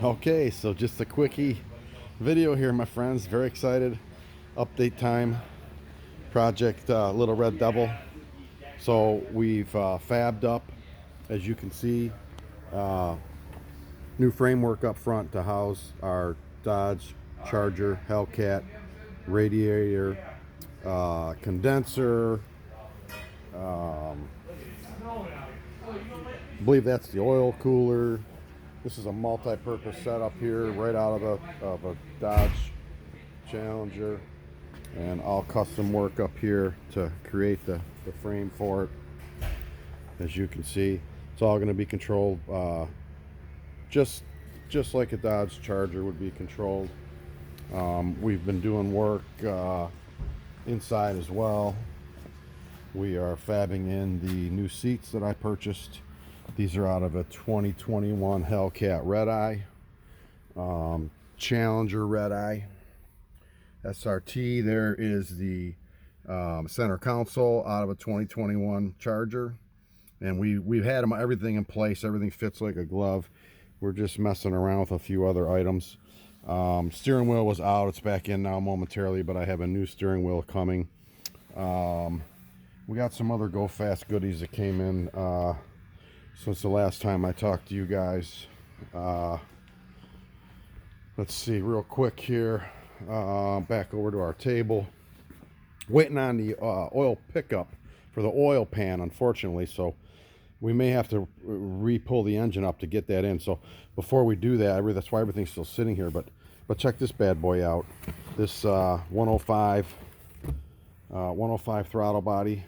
Okay, so just a quickie video here, my friends. Very excited. Update time. Project Little Red Devil. So we've fabbed up, as you can see, new framework up front to house our Dodge Charger Hellcat radiator, condenser. I believe that's the oil cooler. This is a multi-purpose setup here, right out of a Dodge Challenger, and all custom work up here to create the frame for it. As you can see, it's all going to be controlled just like a Dodge Charger would be controlled. We've been doing work inside as well. We are fabbing in the new seats that I purchased. These are out of a 2021 Hellcat Red Eye, Challenger Red Eye, SRT. There is the center console out of a 2021 Charger, and we've had them, everything in place. Everything fits like a glove. We're just messing around with a few other items. Steering wheel was out. It's back in now momentarily, but I have a new steering wheel coming. We got some other go fast goodies that came in since the last time I talked to you guys. Let's see real quick here. Back over to our table. Waiting on the oil pickup for the oil pan, unfortunately, so we may have to re-pull the engine up to get that in. So before we do that, that's why everything's still sitting here. But check this bad boy out. This 105 throttle body.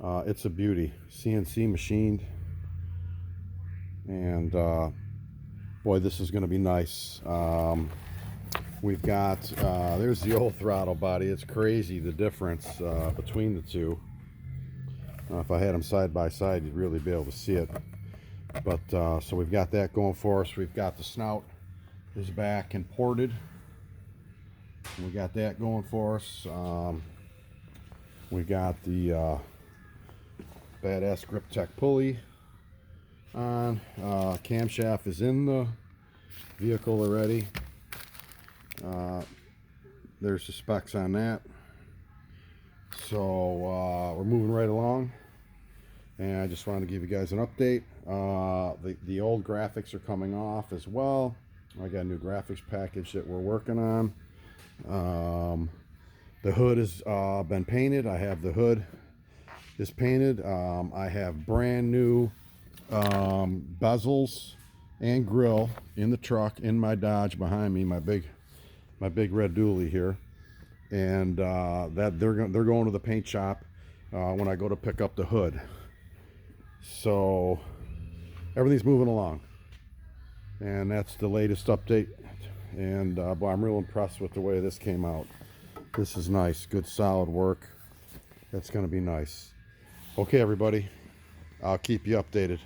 It's a beauty. CNC machined. And boy, this is going to be nice. We've got, there's the old throttle body. It's crazy the difference between the two. If I had them side by side, you'd really be able to see it. But so we've got that going for us. We've got the snout is back and ported. We got that going for us. We got the badass Grip Tech pulley on. Camshaft is in the vehicle already. There's the specs on that. So we're moving right along, and I just wanted to give you guys an update. The old graphics are coming off as well. I got a new graphics package that we're working on. The hood has been painted. I have the hood is painted. I have brand new bezels and grill in the truck in my Dodge behind me, my big red dually here. And that they're going to the paint shop when I go to pick up the hood. So everything's moving along, and that's the latest update. And boy, I'm real impressed with the way this came out. This is nice, good solid work. That's going to be nice. Okay, everybody, I'll keep you updated.